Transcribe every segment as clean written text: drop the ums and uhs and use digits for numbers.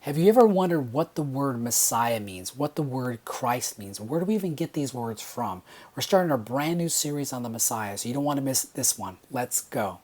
Have you ever wondered what the word Messiah means, what the word Christ means? Where do we even get these words from? We're starting a brand new series on the Messiah, so you don't want to miss this one. Let's go.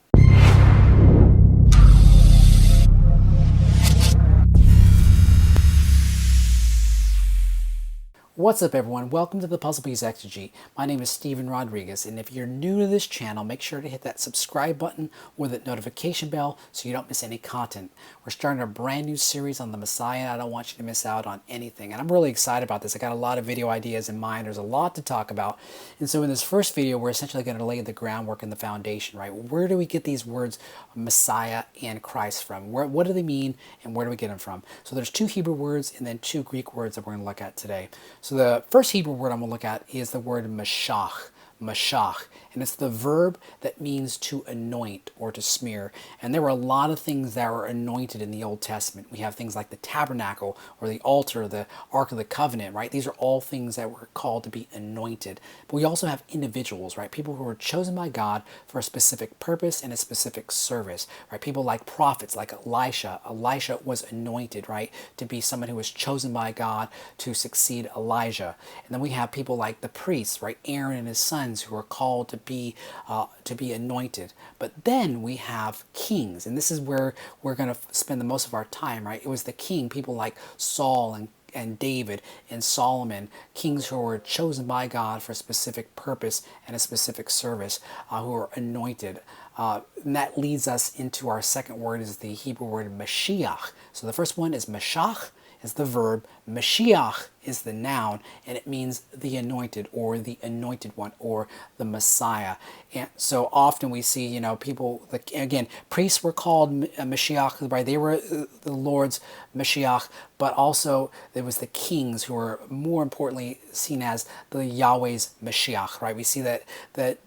What's up, everyone? Welcome to the Puzzle Piece Exegete. My name is Steven Rodriguez, and if you're new to this channel, make sure to hit that subscribe button or that notification bell so you don't miss any content. We're starting a brand new series on the Messiah, and I don't want you to miss out on anything. And I'm really excited about this. I got a lot of video ideas in mind. There's a lot to talk about. And so in this first video, we're essentially going to lay the groundwork and the foundation, right? Where do we get these words Messiah and Christ from? What do they mean, and where do we get them from? So there's two Hebrew words and then two Greek words that we're going to look at today. So the first Hebrew word I'm going to look at is the word Mashiach. Mashiach, and it's the verb that means to anoint or to smear. And there were a lot of things that were anointed in the Old Testament. We have things like the tabernacle or the altar, the Ark of the Covenant, right? These are all things that were called to be anointed. But we also have individuals, right? People who were chosen by God for a specific purpose and a specific service, right? People like prophets, like Elisha. Elisha was anointed, right? To be someone who was chosen by God to succeed Elijah. And then we have people like the priests, right? Aaron and his sons, who are called to be anointed. But then we have kings, and this is where we're going to spend the most of our time, right? It was the king, people like Saul and David and Solomon, kings who were chosen by God for a specific purpose and a specific service, who are anointed. And that leads us into our second word, is the Hebrew word Mashiach. So the first one is Mashiach, is the verb. Mashiach is the noun, and it means the anointed or the anointed one or the Messiah. And so often we see, people, like, again, priests were called Mashiach, right? They were the Lord's Mashiach, but also there was the kings who were more importantly seen as the Yahweh's Mashiach, right? We see that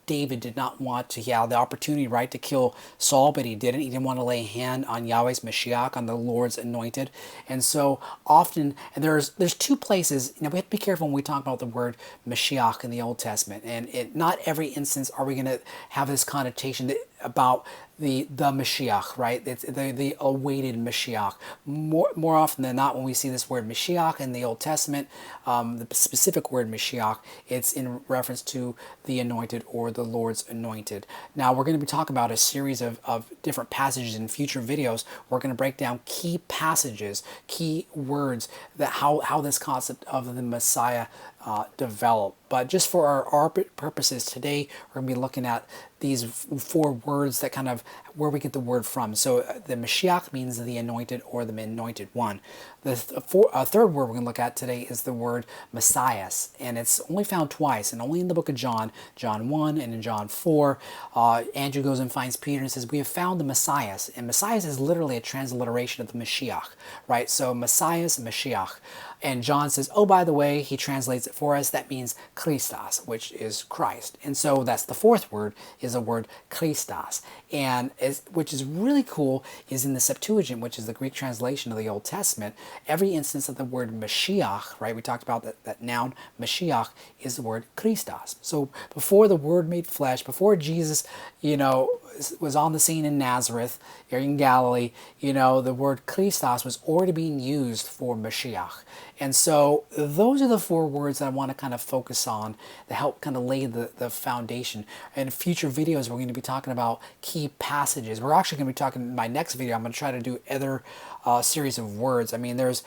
David did not want to, he had the opportunity, right, to kill Saul, but he didn't. He didn't want to lay a hand on Yahweh's Mashiach, on the Lord's anointed. And so often, and there's two places, we have to be careful when we talk about the word Mashiach in the Old Testament. And not every instance are we going to have this connotation about the Mashiach, right? It's the awaited Mashiach. More often than not, when we see this word Mashiach in the Old Testament, the specific word Mashiach, it's in reference to the anointed or the Lord's anointed. Now, we're going to be talking about a series of different passages in future videos. We're going to break down key passages, key words, that how this concept of the Messiah developed. But just for our purposes today, we're going to be looking at these four words that kind of where we get the word from. So the Mashiach means the anointed or the anointed one. The third word we're going to look at today is the word Messiah, and it's only found twice, and only in the book of John, John 1 and in John 4. Andrew goes and finds Peter and says, we have found the Messiah, and Messiah is literally a transliteration of the Mashiach, right? So Messiah, Mashiach. And John says, oh, by the way, he translates it for us, that means Christos, which is Christ. And so that's the fourth word, is the word Christos. And which is really cool, is in the Septuagint, which is the Greek translation of the Old Testament, every instance of the word Mashiach, right? We talked about that noun Mashiach is the word Christos. So before the Word made flesh, before Jesus, was on the scene in Nazareth, or in Galilee, the word Christos was already being used for Mashiach. And so those are the four words that I want to kind of focus on to help kind of lay the foundation. In future videos, we're going to be talking about key passages. We're actually going to be talking in my next video. I'm going to try to do other series of words. There's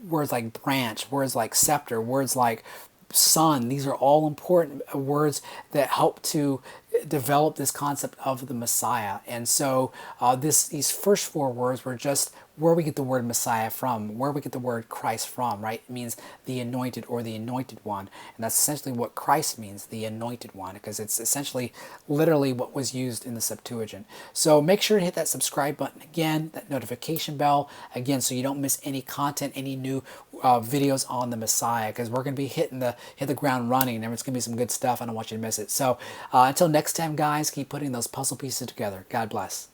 words like branch, words like scepter, words like son. These are all important words that help to develop this concept of the Messiah. And so these first four words were just where we get the word Messiah from, where we get the word Christ from, right? It means the anointed or the anointed one. And that's essentially what Christ means, the anointed one, because it's essentially literally what was used in the Septuagint. So make sure to hit that subscribe button again, that notification bell again, so you don't miss any content, any new videos on the Messiah, because we're going to be hit the ground running, and it's going to be some good stuff. I don't want you to miss it. So until next time, guys, keep putting those puzzle pieces together. God bless.